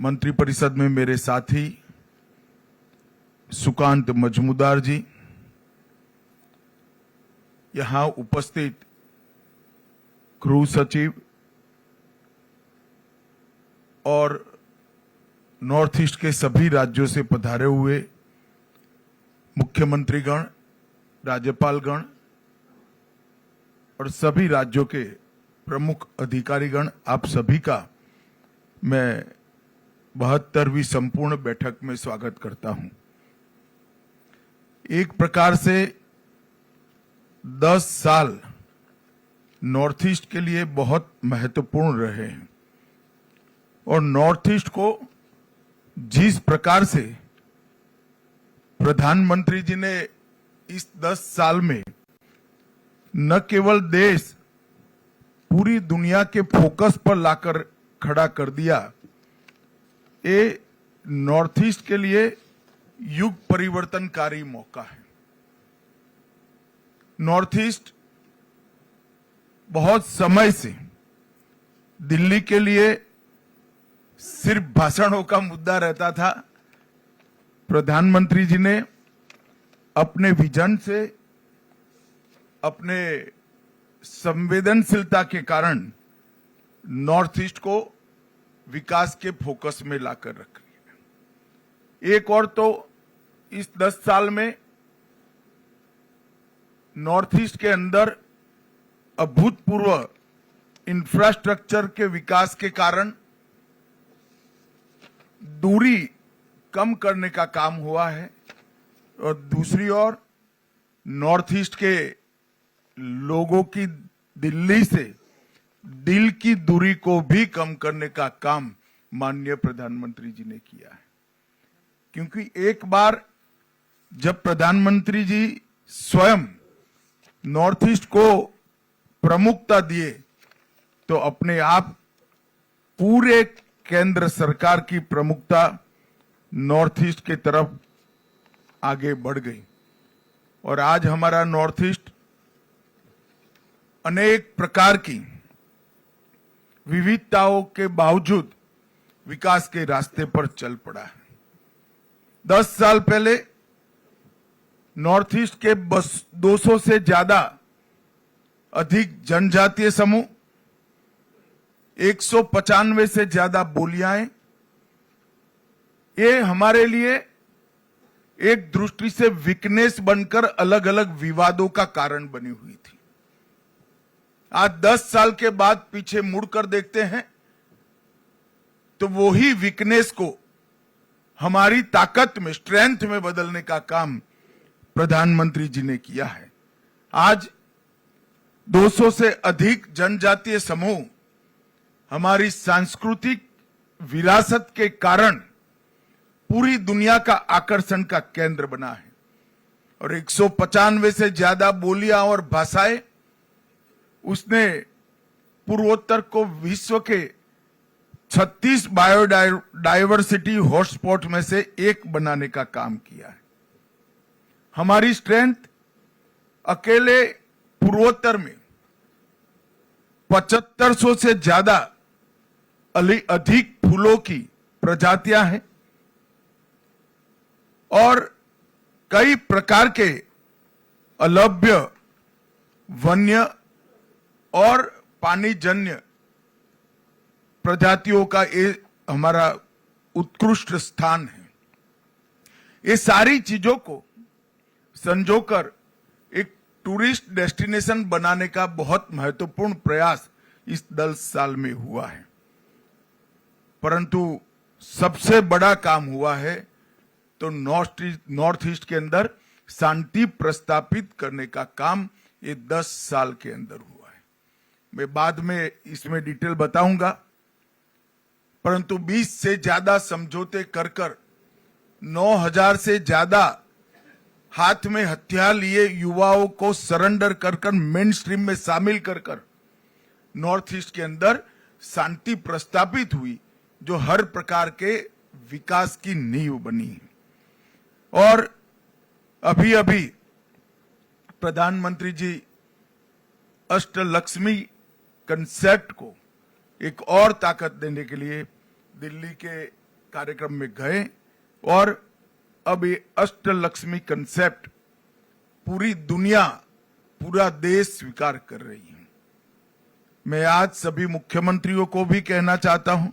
मंत्रिपरिषद में मेरे साथी सुकांत मजमूदार जी, यहां उपस्थित गृह सचिव और नॉर्थ ईस्ट के सभी राज्यों से पधारे हुए मुख्यमंत्रीगण, राज्यपालगण और सभी राज्यों के प्रमुख अधिकारीगण, आप सभी का मैं 72वीं संपूर्ण बैठक में स्वागत करता हूं। एक प्रकार से 10 साल नॉर्थ ईस्ट के लिए बहुत महत्वपूर्ण रहे हैं और नॉर्थ ईस्ट को जिस प्रकार से प्रधानमंत्री जी ने इस 10 साल में न केवल देश, पूरी दुनिया के फोकस पर लाकर खड़ा कर दिया, ये नॉर्थ ईस्ट के लिए युग परिवर्तनकारी मौका है। नॉर्थ ईस्ट बहुत समय से दिल्ली के लिए सिर्फ भाषणों का मुद्दा रहता था। प्रधानमंत्री जी ने अपने विजन से, अपने संवेदनशीलता के कारण नॉर्थ ईस्ट को विकास के फोकस में लाकर रख लिया। एक और तो इस 10 साल में नॉर्थ ईस्ट के अंदर अभूतपूर्व इंफ्रास्ट्रक्चर के विकास के कारण दूरी कम करने का काम हुआ है और दूसरी ओर नॉर्थ ईस्ट के लोगों की दिल्ली से दिल की दूरी को भी कम करने का काम माननीय प्रधानमंत्री जी ने किया है। क्योंकि एक बार जब प्रधानमंत्री जी स्वयं नॉर्थ ईस्ट को प्रमुखता दिए तो अपने आप पूरे केंद्र सरकार की प्रमुखता नॉर्थ ईस्ट की तरफ आगे बढ़ गई और आज हमारा नॉर्थ ईस्ट अनेक प्रकार की विविधताओं के बावजूद विकास के रास्ते पर चल पड़ा है। 10 साल पहले नॉर्थ ईस्ट के 200 से ज्यादा अधिक जनजातीय समूह, 195 से ज्यादा बोलियां, ये हमारे लिए एक दृष्टि से वीकनेस बनकर अलग अलग विवादों का कारण बनी हुई थी। आज 10 साल के बाद पीछे मुड़कर देखते हैं तो वही वीकनेस को हमारी ताकत में, स्ट्रेंथ में बदलने का काम प्रधानमंत्री जी ने किया है। आज 200 से अधिक जनजातीय समूह हमारी सांस्कृतिक विरासत के कारण पूरी दुनिया का आकर्षण का केंद्र बना है और 195 से ज्यादा बोलियां और भाषाएं उसने पूर्वोत्तर को विश्व के 36 बायोडायवर्सिटी हॉटस्पॉट में से एक बनाने का काम किया है। हमारी स्ट्रेंथ अकेले पूर्वोत्तर में 7500 से ज्यादा अधिक फूलों की प्रजातियां हैं और कई प्रकार के अलभ्य, वन्य और पानीजन्य प्रजातियों का ये हमारा उत्कृष्ट स्थान है। ये सारी चीजों को संजोकर एक टूरिस्ट डेस्टिनेशन बनाने का बहुत महत्वपूर्ण प्रयास इस 10 साल में हुआ है। परंतु सबसे बड़ा काम हुआ है तो नॉर्थ ईस्ट के अंदर शांति प्रस्तापित करने का काम ये 10 साल के अंदर हुआ है। मैं बाद में इसमें डिटेल बताऊंगा, परंतु 20 से ज्यादा समझौते कर 9000 से ज्यादा हाथ में हथियार लिए युवाओं को सरेंडर कर मेन स्ट्रीम में शामिल कर नॉर्थ ईस्ट के अंदर शांति प्रस्तापित हुई, जो हर प्रकार के विकास की नींव बनी है। और अभी अभी प्रधानमंत्री जी अष्टलक्ष्मी कंसेप्ट को एक और ताकत देने के लिए दिल्ली के कार्यक्रम में गए और अब ये अष्टलक्ष्मी कंसेप्ट पूरी दुनिया, पूरा देश स्वीकार कर रही है। मैं आज सभी मुख्यमंत्रियों को भी कहना चाहता हूं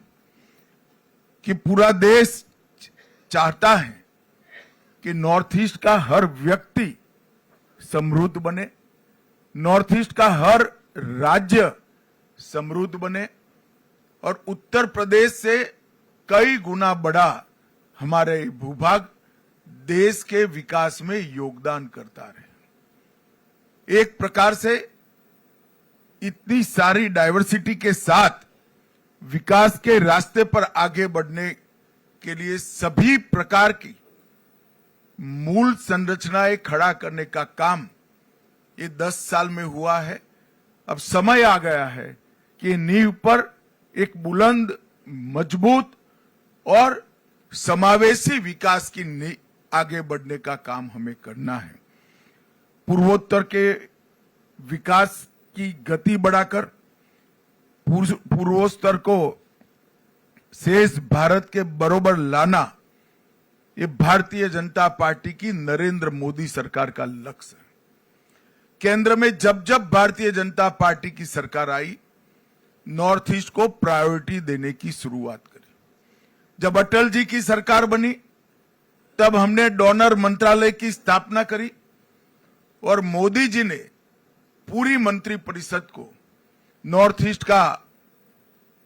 कि पूरा देश चाहता है कि नॉर्थ ईस्ट का हर व्यक्ति समृद्ध बने, नॉर्थ ईस्ट का हर राज्य समृद्ध बने और उत्तर प्रदेश से कई गुना बड़ा हमारे भूभाग देश के विकास में योगदान करता रहे। एक प्रकार से इतनी सारी डाइवर्सिटी के साथ विकास के रास्ते पर आगे बढ़ने के लिए सभी प्रकार की मूल संरचनाएं खड़ा करने का काम ये 10 साल में हुआ है। अब समय आ गया है कि नींव पर एक बुलंद, मजबूत और समावेशी विकास की आगे बढ़ने का काम हमें करना है। पूर्वोत्तर के विकास की गति बढ़ाकर पूर्वोत्तर को शेष भारत के बरोबर लाना, ये भारतीय जनता पार्टी की नरेंद्र मोदी सरकार का लक्ष्य है। केंद्र में जब जब भारतीय जनता पार्टी की सरकार आई, नॉर्थ ईस्ट को प्रायोरिटी देने की शुरुआत करी। जब अटल जी की सरकार बनी तब हमने डोनर मंत्रालय की स्थापना करी और मोदी जी ने पूरी मंत्रिपरिषद को नॉर्थ ईस्ट का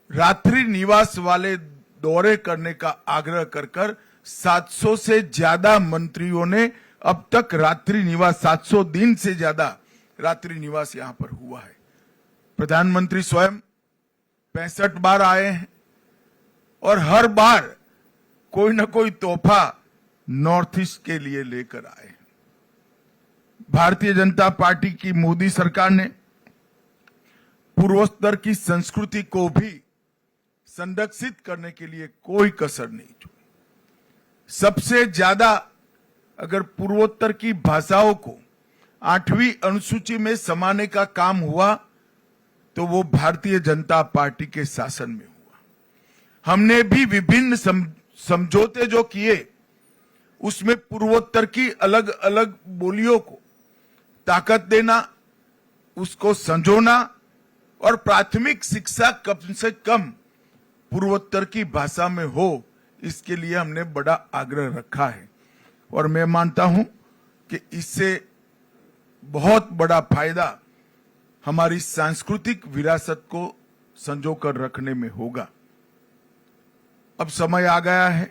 रात्रि निवास वाले दौरे करने का आग्रह कर 700 से ज्यादा मंत्रियों ने अब तक रात्रि निवास, 700 दिन से ज्यादा रात्रि निवास यहां पर हुआ है। प्रधानमंत्री स्वयं 65 बार आए हैं और हर बार कोई न कोई तोहफा नॉर्थ ईस्ट के लिए लेकर आए हैं। भारतीय जनता पार्टी की मोदी सरकार ने पूर्वोत्तर की संस्कृति को भी संरक्षित करने के लिए कोई कसर नहीं छोड़ी। सबसे ज्यादा अगर पूर्वोत्तर की भाषाओं को 8वीं अनुसूची में समाने का काम हुआ तो वो भारतीय जनता पार्टी के शासन में हुआ। हमने भी विभिन्न समझौते जो किए उसमें पूर्वोत्तर की अलग अलग बोलियों को ताकत देना, उसको संजोना और प्राथमिक शिक्षा कम से कम पूर्वोत्तर की भाषा में हो, इसके लिए हमने बड़ा आग्रह रखा है। और मैं मानता हूं कि इससे बहुत बड़ा फायदा हमारी सांस्कृतिक विरासत को संजोकर रखने में होगा। अब समय आ गया है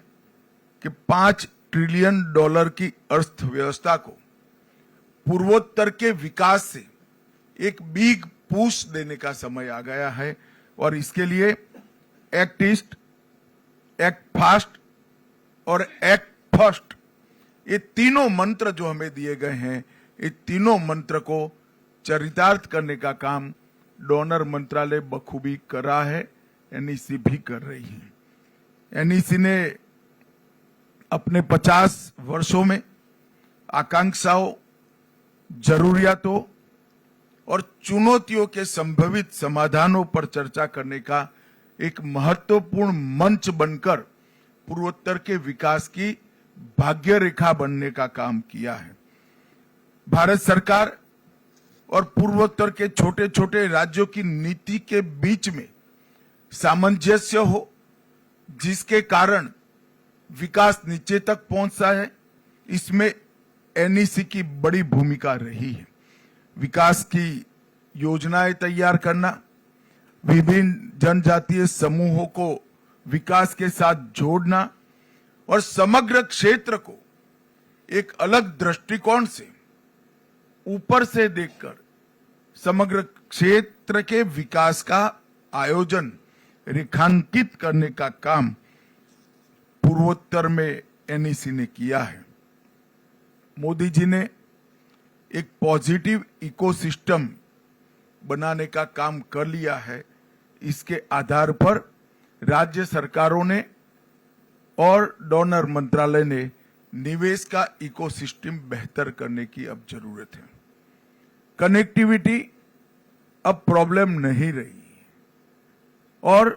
कि $5 ट्रिलियन की अर्थव्यवस्था को पूर्वोत्तर के विकास से एक बिग पुश देने का समय आ गया है और इसके लिए एक्ट ईस्ट, एक्ट फास्ट और एक्ट फर्स्ट, ये तीनों मंत्र जो हमें दिए गए हैं, ये तीनों मंत्र को चरितार्थ करने का काम डोनर मंत्रालय बखूबी कर रहा है, एनईसी भी कर रही है। एनईसी ने अपने 50 वर्षों में आकांक्षाओं, जरूरियातों और चुनौतियों के संभावित समाधानों पर चर्चा करने का एक महत्वपूर्ण मंच बनकर पूर्वोत्तर के विकास की भाग्य रेखा बनने का काम किया है। भारत सरकार और पूर्वोत्तर के छोटे छोटे राज्यों की नीति के बीच में सामंजस्य हो, जिसके कारण विकास नीचे तक पहुंचता है, इसमें एनईसी की बड़ी भूमिका रही है। विकास की योजनाएं तैयार करना, विभिन्न जनजातीय समूहों को विकास के साथ जोड़ना और समग्र क्षेत्र को एक अलग दृष्टिकोण से ऊपर से देखकर समग्र क्षेत्र के विकास का आयोजन, रेखांकित करने का काम पूर्वोत्तर में एनईसी ने किया है। मोदी जी ने एक पॉजिटिव इकोसिस्टम बनाने का काम कर लिया है। इसके आधार पर राज्य सरकारों ने और डोनर मंत्रालय ने निवेश का इकोसिस्टम बेहतर करने की अब जरूरत है। कनेक्टिविटी अब प्रॉब्लम नहीं रही और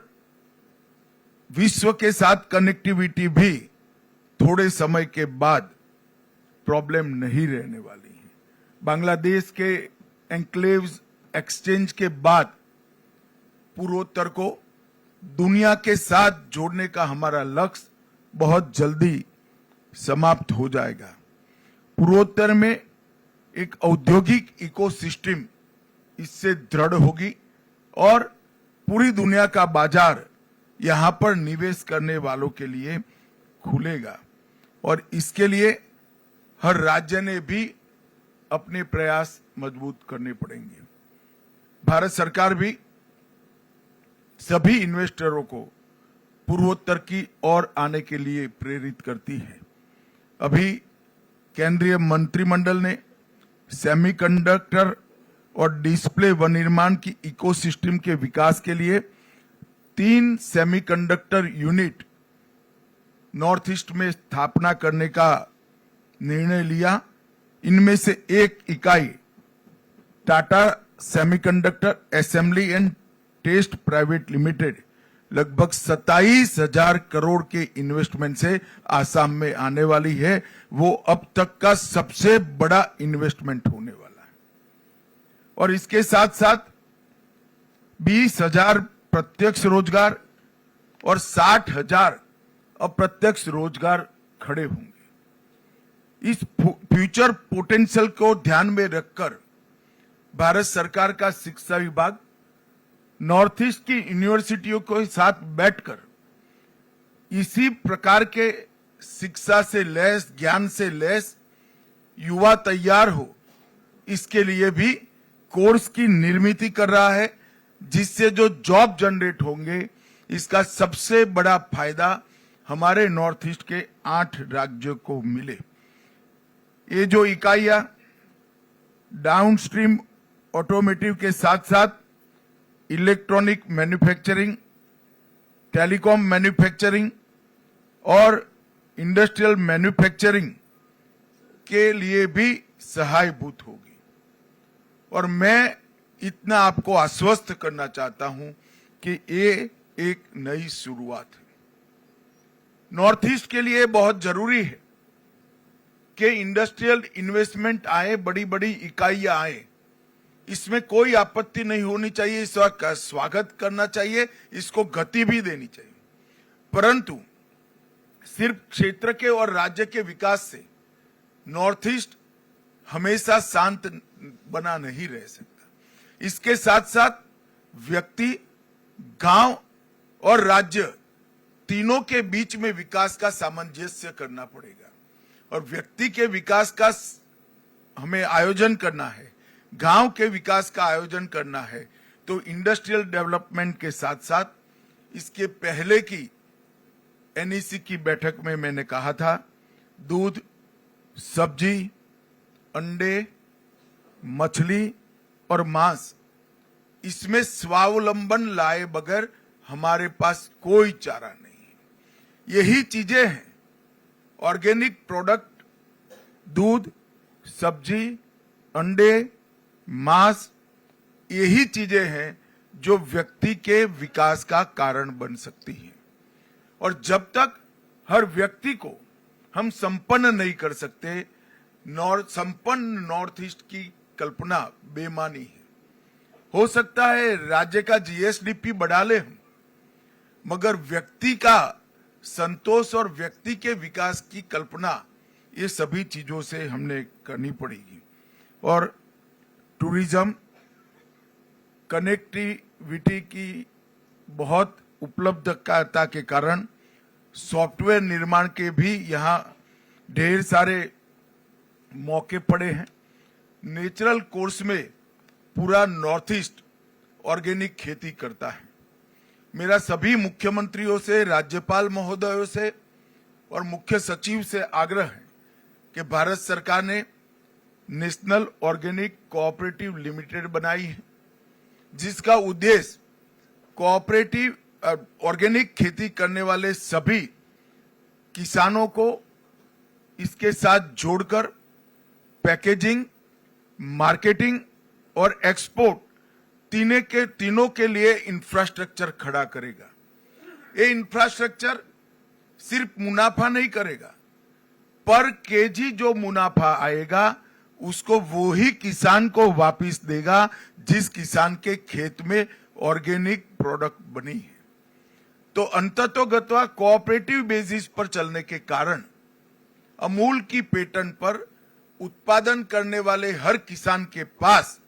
विश्व के साथ कनेक्टिविटी भी थोड़े समय के बाद प्रॉब्लम नहीं रहने वाली है। बांग्लादेश के एन्क्लेव्स एक्सचेंज के बाद पूर्वोत्तर को दुनिया के साथ जोड़ने का हमारा लक्ष्य बहुत जल्दी समाप्त हो जाएगा। पूर्वोत्तर में एक औद्योगिक इकोसिस्टम इससे दृढ़ होगी और पूरी दुनिया का बाजार यहां पर निवेश करने वालों के लिए खुलेगा और इसके लिए हर राज्य ने भी अपने प्रयास मजबूत करने पड़ेंगे। भारत सरकार भी सभी इन्वेस्टरों को पूर्वोत्तर की ओर आने के लिए प्रेरित करती है। अभी केंद्रीय मंत्रिमंडल ने सेमीकंडक्टर और डिस्प्ले विनिर्माण की इकोसिस्टम के विकास के लिए 3 सेमीकंडक्टर यूनिट नॉर्थ ईस्ट में स्थापना करने का निर्णय लिया। इनमें से एक इकाई Tata semiconductor assembly and test private limited लगभग 27,000 करोड़ के इन्वेस्टमेंट से आसाम में आने वाली है। वो अब तक का सबसे बड़ा इन्वेस्टमेंट होने वाला है और इसके साथ साथ 20,000 प्रत्यक्ष रोजगार और 60,000 अप्रत्यक्ष रोजगार खड़े होंगे। इस फ्यूचर पोटेंशियल को ध्यान में रखकर भारत सरकार का शिक्षा विभाग नॉर्थ ईस्ट की यूनिवर्सिटियों के साथ बैठकर इसी प्रकार के शिक्षा से लैस, ज्ञान से लैस युवा तैयार हो, इसके लिए भी कोर्स की निर्मित कर रहा है, जिससे जो जॉब जनरेट होंगे इसका सबसे बड़ा फायदा हमारे नॉर्थ ईस्ट के 8 राज्यों को मिले। ये जो इकाइयां डाउनस्ट्रीम ऑटोमेटिव के साथ साथ इलेक्ट्रॉनिक मैन्युफैक्चरिंग, टेलीकॉम मैन्युफैक्चरिंग और इंडस्ट्रियल मैन्युफैक्चरिंग के लिए भी सहायभूत होगी। और मैं इतना आपको आश्वस्त करना चाहता हूं कि ये एक नई शुरुआत है। नॉर्थ ईस्ट के लिए बहुत जरूरी है कि इंडस्ट्रियल इन्वेस्टमेंट आए, बड़ी बड़ी इकाइयां आए। इसमें कोई आपत्ति नहीं होनी चाहिए, इसका स्वागत करना चाहिए, इसको गति भी देनी चाहिए। परंतु सिर्फ क्षेत्र के और राज्य के विकास से नॉर्थ ईस्ट हमेशा शांत बना नहीं रह सकता। इसके साथ साथ व्यक्ति, गांव और राज्य तीनों के बीच में विकास का सामंजस्य करना पड़ेगा और व्यक्ति के विकास का हमें आयोजन करना है, गांव के विकास का आयोजन करना है। तो इंडस्ट्रियल डेवलपमेंट के साथ साथ इसके पहले की एनईसी की बैठक में मैंने कहा था, दूध, सब्जी, अंडे, मछली और मांस, इसमें स्वावलंबन लाए बगैर हमारे पास कोई चारा नहीं है। यही चीजें हैं, ऑर्गेनिक प्रोडक्ट, दूध, सब्जी, अंडे, मांस, यही चीजें हैं जो व्यक्ति के विकास का कारण बन सकती हैं। और जब तक हर व्यक्ति को हम संपन्न नहीं कर सकते, संपन्न नॉर्थ ईस्ट की कल्पना बेमानी है। हो सकता है राज्य का जीएसडीपी बढ़ा ले हम, मगर व्यक्ति का संतोष और व्यक्ति के विकास की कल्पना, ये सभी चीजों से हमने करनी पड़ेगी। और टूरिज्म, कनेक्टिविटी की बहुत उपलब्धता के कारण सॉफ्टवेयर निर्माण के भी यहाँ ढेर सारे मौके पड़े हैं। नेचुरल कोर्स में पूरा नॉर्थ ईस्ट ऑर्गेनिक खेती करता है। मेरा सभी मुख्यमंत्रियों से, राज्यपाल महोदयों से और मुख्य सचिव से आग्रह है कि भारत सरकार ने नेशनल ऑर्गेनिक कोऑपरेटिव लिमिटेड बनाई है, जिसका उद्देश्य कोऑपरेटिव ऑर्गेनिक खेती करने वाले सभी किसानों को इसके साथ जोड़कर पैकेजिंग, मार्केटिंग और एक्सपोर्ट तीनों के लिए इंफ्रास्ट्रक्चर खड़ा करेगा। ये इंफ्रास्ट्रक्चर सिर्फ मुनाफा नहीं करेगा, पर केजी जो मुनाफा आएगा उसको वो ही किसान को वापस देगा जिस किसान के खेत में ऑर्गेनिक प्रोडक्ट बनी है। तो अंततोगत्वा कोऑपरेटिव बेसिस पर चलने के कारण अमूल की पेटेंट पर उत्पादन करने वाले हर किसान के पास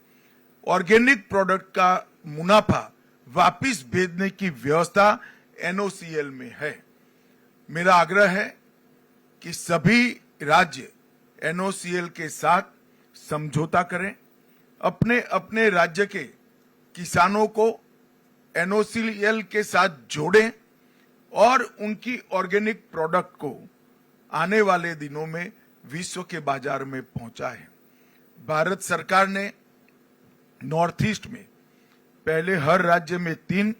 ऑर्गेनिक प्रोडक्ट का मुनाफा वापस भेजने की व्यवस्था एनओसीएल में है। मेरा आग्रह है कि सभी राज्य एनओसीएल के साथ समझौता करें, अपने अपने राज्य के किसानों को एनओसीएल के साथ जोड़ें और उनकी ऑर्गेनिक प्रोडक्ट को आने वाले दिनों में विश्व के बाजार में पहुंचाएं। भारत सरकार ने नॉर्थ ईस्ट में पहले हर राज्य में 3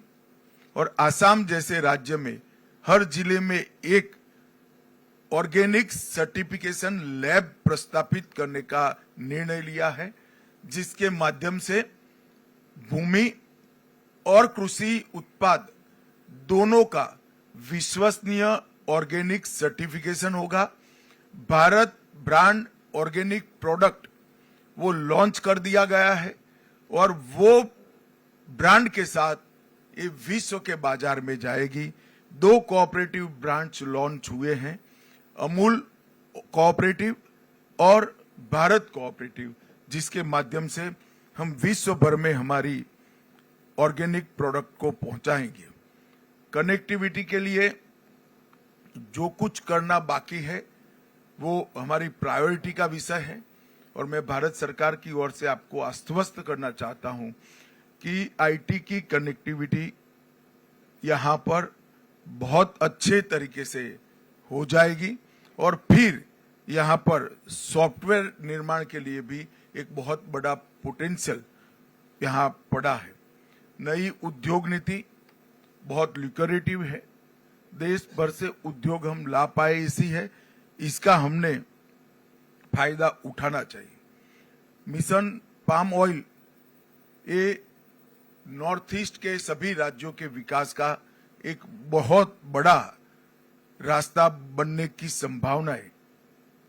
और आसाम जैसे राज्य में हर जिले में 1 ऑर्गेनिक सर्टिफिकेशन लैब प्रस्तापित करने का निर्णय लिया है, जिसके माध्यम से भूमि और कृषि उत्पाद दोनों का विश्वसनीय ऑर्गेनिक सर्टिफिकेशन होगा। भारत ब्रांड ऑर्गेनिक प्रोडक्ट वो लॉन्च कर दिया गया है और वो ब्रांड के साथ ये विश्व के बाजार में जाएगी। 2 कोऑपरेटिव ब्रांड्स लॉन्च हुए हैं, अमूल कोऑपरेटिव और भारत कोऑपरेटिव, जिसके माध्यम से हम विश्व भर में हमारी ऑर्गेनिक प्रोडक्ट को पहुंचाएंगे। कनेक्टिविटी के लिए जो कुछ करना बाकी है वो हमारी प्रायोरिटी का विषय है और मैं भारत सरकार की ओर से आपको आश्वस्त करना चाहता हूं कि आईटी की कनेक्टिविटी यहां पर बहुत अच्छे तरीके से हो जाएगी और फिर यहां पर सॉफ्टवेयर निर्माण के लिए भी एक बहुत बड़ा पोटेंशियल यहां पड़ा है। नई उद्योग नीति बहुत लुक्रेटिव है, देश भर से उद्योग हम ला पाए इसी है, इसका हमने फायदा उठाना चाहिए। मिशन पाम ऑयल ये नॉर्थ ईस्ट के सभी राज्यों के विकास का एक बहुत बड़ा रास्ता बनने की संभावनाएं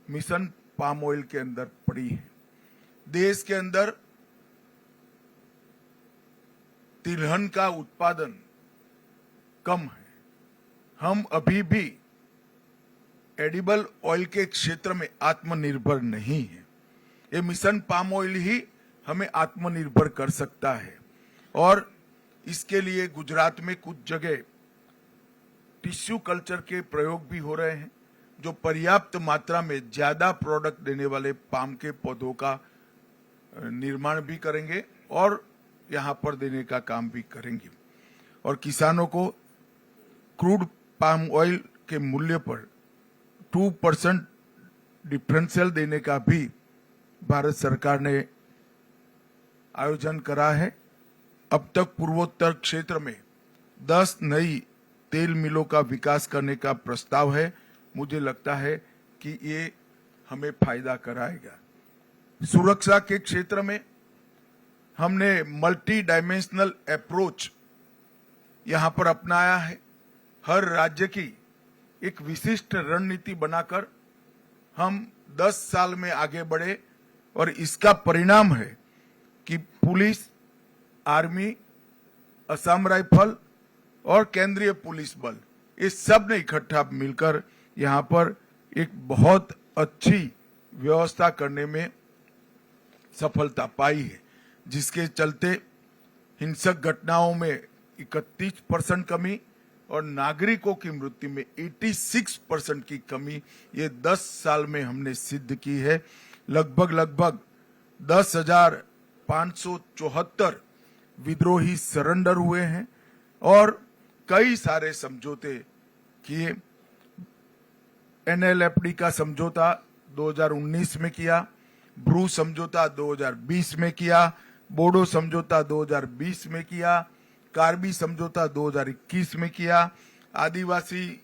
मिशन पाम ऑयल के अंदर पड़ी है। देश के अंदर तिलहन का उत्पादन कम है, हम अभी भी एडिबल ऑयल के क्षेत्र में आत्मनिर्भर नहीं है। ये मिशन पाम ऑयल ही हमें आत्मनिर्भर कर सकता है और इसके लिए गुजरात में कुछ जगह टिश्यू कल्चर के प्रयोग भी हो रहे हैं, जो पर्याप्त मात्रा में ज्यादा प्रोडक्ट देने वाले पाम के पौधों का निर्माण भी करेंगे और यहां पर देने का काम भी करेंगे। और किसानों को क्रूड पाम ऑयल के मूल्य पर 2% डिफरेंशियल देने का भी भारत सरकार ने आयोजन करा है। अब तक पूर्वोत्तर क्षेत्र में 10 नई तेल मिलों का विकास करने का प्रस्ताव है। मुझे लगता है कि ये हमें फायदा कराएगा। सुरक्षा के क्षेत्र में हमने मल्टी डायमेंशनल अप्रोच यहां पर अपनाया है। हर राज्य की एक विशिष्ट रणनीति बनाकर हम 10 साल में आगे बढ़े और इसका परिणाम है कि पुलिस, आर्मी, असम राइफल और केंद्रीय पुलिस बल ये सब ने इकट्ठा मिलकर यहां पर एक बहुत अच्छी व्यवस्था करने में सफलता पाई है, जिसके चलते हिंसक घटनाओं में 31% कमी और नागरिकों की मृत्यु में 86% की कमी ये 10 साल में हमने सिद्ध की है। लगभग 10,574 विद्रोही सरेंडर हुए हैं और कई सारे समझौते किए। एनएलएफडी का समझौता 2019 में किया, ब्रू समझौता 2020 में किया, बोडो समझौता 2020 में किया, कार्बी समझौता 2021 में किया, आदिवासी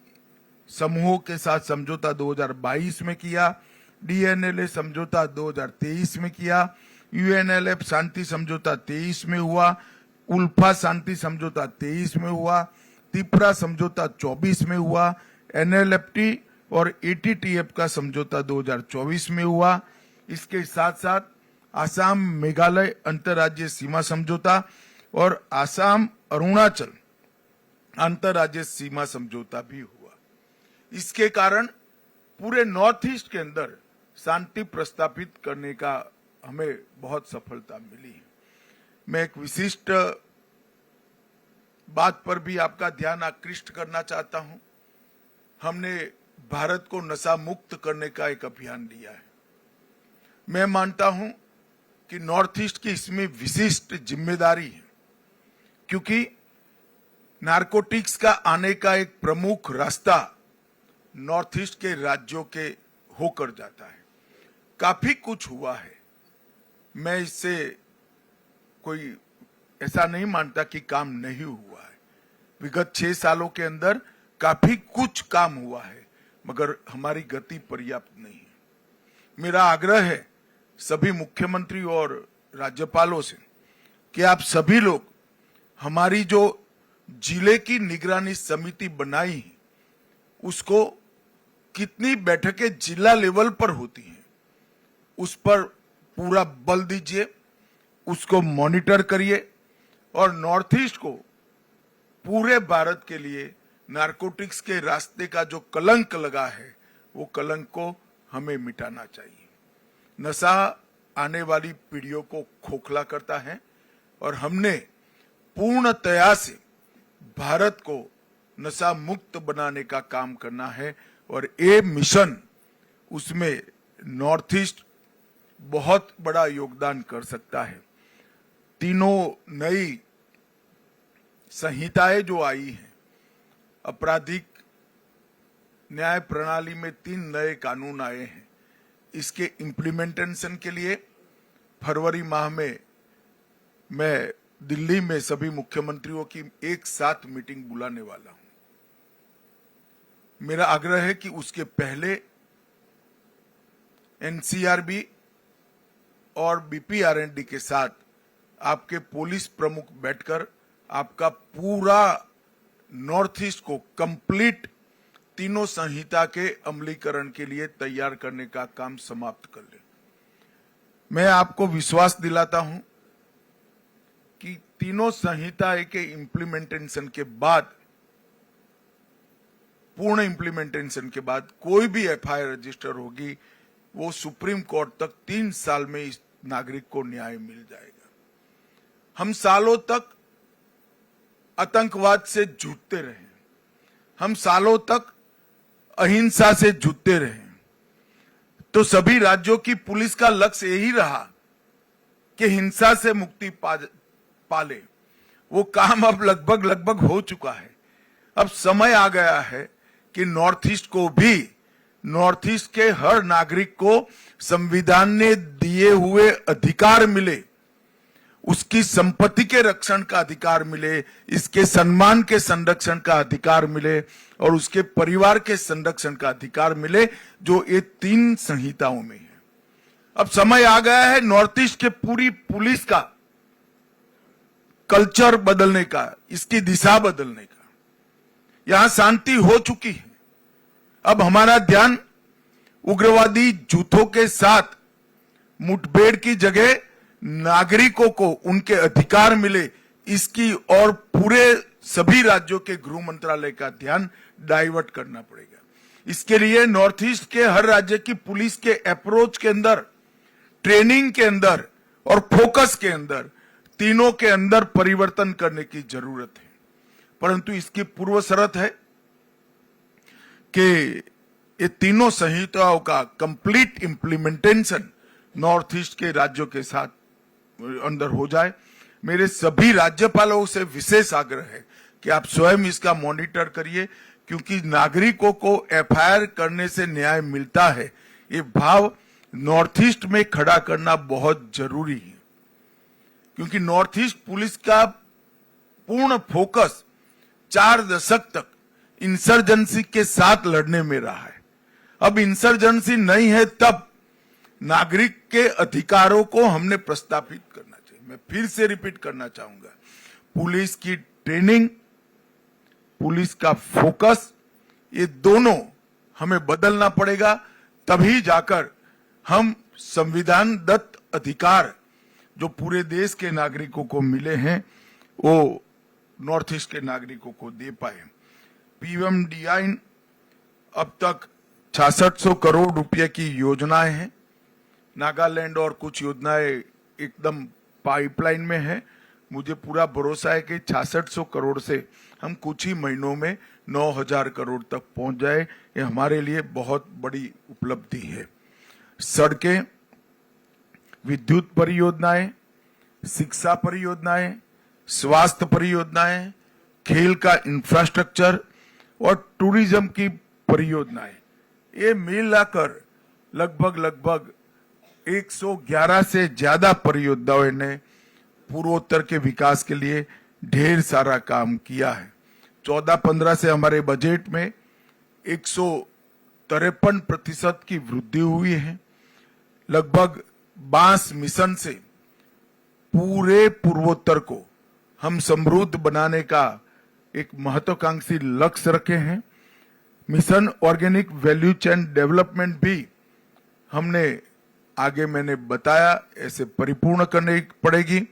समूहों के साथ समझौता 2022 में किया, डीएनएलए समझौता 2023 में किया, यूएनएलएफ शांति समझौता 23 में हुआ, उल्फा शांति समझौता 23 में हुआ, तिपरा समझौता 24 में हुआ, NLFT और ATTF का समझौता 2024 में हुआ। इसके साथ साथ आसाम मेघालय अंतर्राज्यीय सीमा समझौता और आसाम अरुणाचल अंतर्राज्यीय सीमा समझौता भी हुआ। इसके कारण पूरे नॉर्थ ईस्ट के अंदर शांति प्रस्थापित करने का हमें बहुत सफलता मिली है। मैं एक विशिष्ट बात पर भी आपका ध्यान आकृष्ट करना चाहता हूं। हमने भारत को नशा मुक्त करने का एक अभियान लिया है। मैं मानता हूं कि नॉर्थ ईस्ट की इसमें विशिष्ट जिम्मेदारी है, क्योंकि नारकोटिक्स का आने का एक प्रमुख रास्ता नॉर्थ ईस्ट के राज्यों के होकर जाता है। काफी कुछ हुआ है, मैं इससे कोई ऐसा नहीं मानता कि काम नहीं हुआ है। विगत 6 सालों के अंदर काफी कुछ काम हुआ है, मगर हमारी गति पर्याप्त नहीं है। मेरा आग्रह है सभी मुख्यमंत्री और राज्यपालों से कि आप सभी लोग हमारी जो जिले की निगरानी समिति बनाई है, उसको कितनी बैठकें जिला लेवल पर होती हैं, उस पर पूरा बल दीजिए, उसको मॉनिटर करिए और नॉर्थ ईस्ट को पूरे भारत के लिए नारकोटिक्स के रास्ते का जो कलंक लगा है, वो कलंक को हमें मिटाना चाहिए। नशा आने वाली पीढ़ियों को खोखला करता है और हमने पूर्णतया से भारत को नशा मुक्त बनाने का काम करना है और ये मिशन, उसमें नॉर्थ ईस्ट बहुत बड़ा योगदान कर सकता है। तीनों नई संहिताएं जो आई हैं, आपराधिक न्याय प्रणाली में 3 नए कानून आए हैं। इसके इम्प्लीमेंटेशन के लिए फरवरी माह में मैं दिल्ली में सभी मुख्यमंत्रियों की एक साथ मीटिंग बुलाने वाला हूं। मेरा आग्रह है कि उसके पहले NCRB और BPRND के साथ आपके पुलिस प्रमुख बैठकर आपका पूरा नॉर्थ ईस्ट को कंप्लीट तीनों संहिता के अमलीकरण के लिए तैयार करने का काम समाप्त कर ले। मैं आपको विश्वास दिलाता हूं कि तीनों संहिता के इम्प्लीमेंटेशन के बाद, पूर्ण इम्प्लीमेंटेशन के बाद कोई भी FIR रजिस्टर होगी, वो सुप्रीम कोर्ट तक 3 साल में इस नागरिक को न्याय मिल जाएगा। हम सालों तक आतंकवाद से जूझते रहे, हम सालों तक अहिंसा से जूझते रहे, तो सभी राज्यों की पुलिस का लक्ष्य यही रहा कि हिंसा से मुक्ति पाले। वो काम अब लगभग हो चुका है। अब समय आ गया है कि नॉर्थ ईस्ट को भी, नॉर्थ ईस्ट के हर नागरिक को संविधान ने दिए हुए अधिकार मिले, उसकी संपत्ति के रक्षण का अधिकार मिले, इसके सम्मान के संरक्षण का अधिकार मिले और उसके परिवार के संरक्षण का अधिकार मिले, जो ये 3 संहिताओं में है। अब समय आ गया है नॉर्थ ईस्ट के पूरी पुलिस का कल्चर बदलने का, इसकी दिशा बदलने का। यहां शांति हो चुकी है, अब हमारा ध्यान उग्रवादी जुथों के साथ मुठभेड़ की जगह नागरिकों को उनके अधिकार मिले, इसकी और पूरे सभी राज्यों के गृह मंत्रालय का ध्यान डाइवर्ट करना पड़ेगा। इसके लिए नॉर्थ ईस्ट के हर राज्य की पुलिस के अप्रोच के अंदर, ट्रेनिंग के अंदर और फोकस के अंदर, तीनों के अंदर परिवर्तन करने की जरूरत है। परंतु इसकी पूर्व शर्त है कि ये तीनों संहिताओं का कंप्लीट इंप्लीमेंटेशन नॉर्थ ईस्ट के राज्यों के साथ अंदर हो जाए। मेरे सभी राज्यपालों से विशेष आग्रह है कि आप स्वयं इसका मॉनिटर करिए, क्योंकि नागरिकों को FIR करने से न्याय मिलता है, ये भाव नॉर्थ ईस्ट में खड़ा करना बहुत जरूरी है। क्योंकि नॉर्थ ईस्ट पुलिस का पूर्ण फोकस 4 दशक तक इंसर्जेंसी के साथ लड़ने में रहा है। अब इंसर्जेंसी नहीं है, तब नागरिक के अधिकारों को हमने प्रस्तापित करना चाहिए। मैं फिर से रिपीट करना चाहूंगा, पुलिस की ट्रेनिंग, पुलिस का फोकस, ये दोनों हमें बदलना पड़ेगा, तभी जाकर हम संविधान दत्त अधिकार जो पूरे देश के नागरिकों को मिले हैं वो नॉर्थ ईस्ट के नागरिकों को दे पाए। पीएमडीआई अब तक 6600 करोड़ रुपए की योजनाएं हैं। नागालैंड और कुछ योजनाएं एकदम पाइपलाइन में है। मुझे पूरा भरोसा है कि 6600 करोड़ से हम कुछ ही महीनों में 9000 करोड़ तक पहुंच जाए। ये हमारे लिए बहुत बड़ी उपलब्धि है। सड़कें, विद्युत परियोजनाएं, शिक्षा परियोजनाएं, स्वास्थ्य परियोजनाएं, खेल का इंफ्रास्ट्रक्चर और टूरिज्म की परियोजनाएं, ये मिलाकर लगभग 111 से ज्यादा परियोजनाओं ने पूर्वोत्तर के विकास के लिए ढेर सारा काम किया है। 14-15 से हमारे बजट में 153% की वृद्धि हुई है। लगभग 22 मिशन से पूरे पूर्वोत्तर को हम समृद्ध बनाने का एक महत्वाकांक्षी लक्ष्य रखे हैं। Mission organic value chain development भी हमने आगे मैंने बताया ऐसे परिपूर्ण करनी पड़ेगी।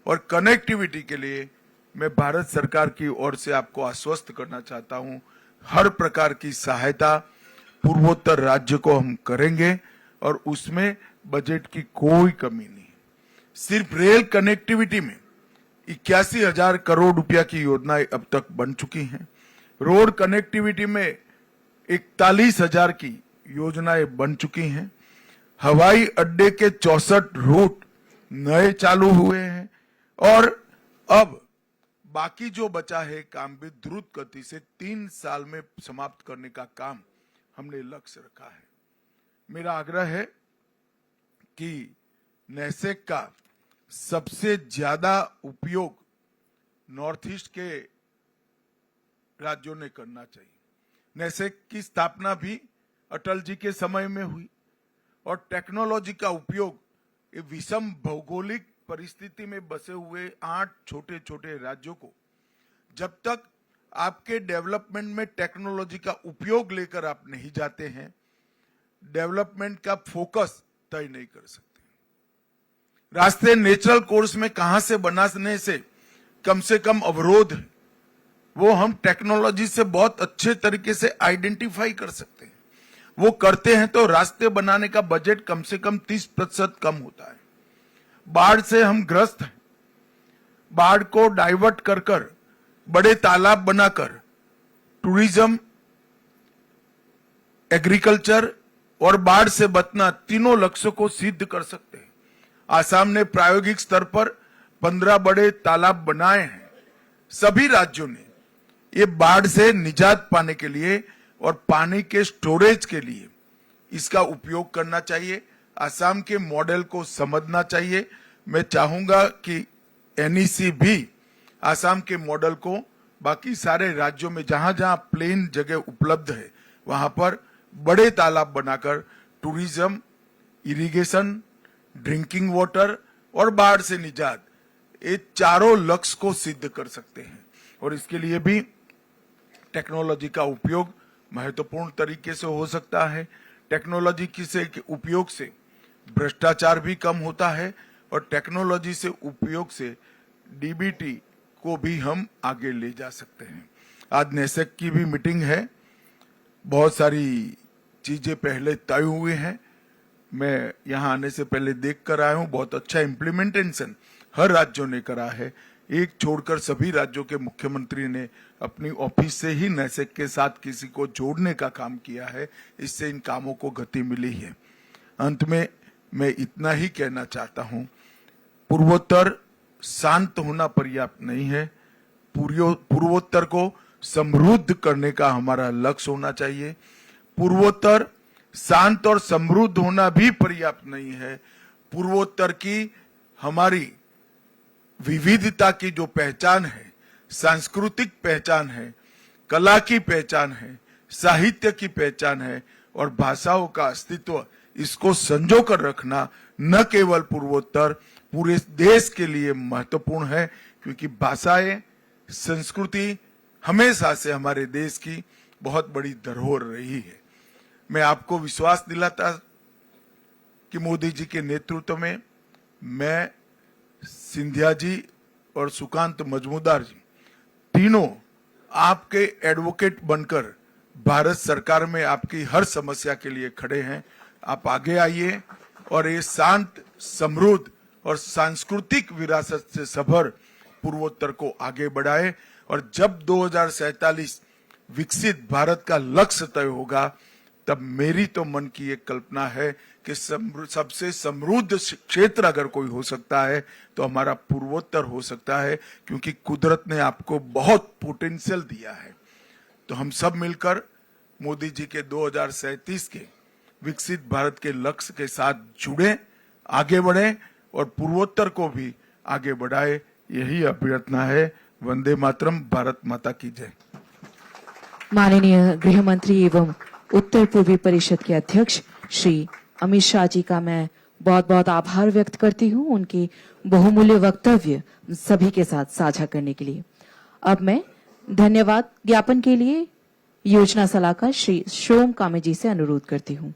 और कनेक्टिविटी के लिए मैं भारत सरकार की ओर से आपको आश्वस्त करना चाहता हूं, हर प्रकार की सहायता पूर्वोत्तर राज्य को हम करेंगे और उसमें बजट की कोई कमी नहीं। सिर्फ रेल कनेक्टिविटी में 81,000 करोड़ रुपया की योजनाएं अब तक बन चुकी हैं। रोड कनेक्टिविटी में 41,000 की योजनाएं बन चुकी हैं। हवाई अड्डे के 64 रूट नए चालू हुए हैं और अब बाकी जो बचा है काम भी द्रुत गति से 3 साल में समाप्त करने का काम हमने लक्ष्य रखा है। मेरा आग्रह है कि नेसेक का सबसे ज्यादा उपयोग नॉर्थ ईस्ट के राज्यों ने करना चाहिए। नेसेक की स्थापना भी अटल जी के समय में हुई और टेक्नोलॉजी का उपयोग विषम भौगोलिक परिस्थिति में बसे हुए 8 छोटे छोटे राज्यों को जब तक आपके डेवलपमेंट में टेक्नोलॉजी का उपयोग लेकर आप नहीं जाते हैं, डेवलपमेंट का फोकस तय नहीं कर सकते। रास्ते नेचुरल कोर्स में कहां से बनाने से कम अवरोध है, वो हम टेक्नोलॉजी से बहुत अच्छे तरीके से आइडेंटिफाई कर सकते हैं। वो करते हैं तो रास्ते बनाने का बजट कम से कम 30% कम होता है। बाढ़ से हम ग्रस्त हैं, बाढ़ को डाइवर्ट कर बड़े तालाब बनाकर टूरिज्म, एग्रीकल्चर और बाढ़ से बचना तीनों लक्ष्यों को सिद्ध कर सकते हैं। आसाम ने प्रायोगिक स्तर पर 15 बड़े तालाब बनाए हैं। सभी राज्यों ने ये बाढ़ से निजात पाने के लिए और पानी के स्टोरेज के लिए इसका उपयोग करना चाहिए। आसाम के मॉडल को समझना चाहिए। मैं चाहूंगा कि एनईसी भी आसाम के मॉडल को बाकी सारे राज्यों में जहां जहां प्लेन जगह उपलब्ध है वहां पर बड़े तालाब बनाकर टूरिज्म, इरिगेशन, ड्रिंकिंग वाटर और बाढ़ से निजात, ये चारों लक्ष्य को सिद्ध कर सकते हैं। और इसके लिए भी टेक्नोलॉजी का उपयोग महत्वपूर्ण तरीके से हो सकता है। टेक्नोलॉजी के उपयोग से भ्रष्टाचार भी कम होता है और टेक्नोलॉजी से उपयोग से डीबीटी को भी हम आगे ले जा सकते हैं। आज नेसेक की भी मीटिंग है, बहुत सारी चीजें पहले तय हुई हैं। मैं यहाँ आने से पहले देख कर आया हूँ, बहुत अच्छा इम्प्लीमेंटेशन हर राज्यों ने करा है। एक छोड़कर सभी राज्यों के मुख्यमंत्री ने अपनी ऑफिस से ही नेसेक के साथ किसी को जोड़ने का काम किया है। इससे इन कामों को गति मिली है। अंत में मैं इतना ही कहना चाहता हूं, पूर्वोत्तर शांत होना पर्याप्त नहीं है। पूर्वोत्तर को समृद्ध करने का हमारा लक्ष्य होना चाहिए। पूर्वोत्तर शांत और समृद्ध होना भी पर्याप्त नहीं है। पूर्वोत्तर की हमारी विविधता की जो पहचान है, सांस्कृतिक पहचान है, कला की पहचान है, साहित्य की पहचान है और भाषाओं का अस्तित्व, इसको संजो कर रखना न केवल पूर्वोत्तर, पूरे देश के लिए महत्वपूर्ण है। क्योंकि भाषाएं, संस्कृति, हमेशा से हमारे देश की बहुत बड़ी धरोहर रही है। मैं आपको विश्वास दिलाता कि मोदी जी के नेतृत्व में मैं, सिंधिया जी और सुकांत मजूमदार जी तीनों आपके एडवोकेट बनकर भारत सरकार में आपकी हर समस्या के लिए खड़े हैं। आप आगे आइए और ये शांत, समृद्ध और सांस्कृतिक विरासत से सभर पूर्वोत्तर को आगे बढ़ाए। और जब 2047 विकसित भारत का लक्ष्य तय होगा, तब मेरी तो मन की एक कल्पना है कि सबसे समृद्ध क्षेत्र अगर कोई हो सकता है तो हमारा पूर्वोत्तर हो सकता है, क्योंकि कुदरत ने आपको बहुत पोटेंशियल दिया है। तो हम सब मिलकर मोदी जी के 2037 के विकसित भारत के लक्ष्य के साथ जुड़े, आगे बढ़े और पूर्वोत्तर को भी आगे बढ़ाए, यही अभ्यर्थना है। वंदे मातरम, भारत माता की जय। माननीय गृह मंत्री एवं उत्तर पूर्वी परिषद के अध्यक्ष श्री अमित शाह जी का मैं बहुत बहुत आभार व्यक्त करती हूं उनकी बहुमूल्य वक्तव्य सभी के साथ साझा करने के लिए। अब मैं धन्यवाद ज्ञापन के लिए योजना सलाहकार श्री शोम कामे जी से अनुरोध करती हूं।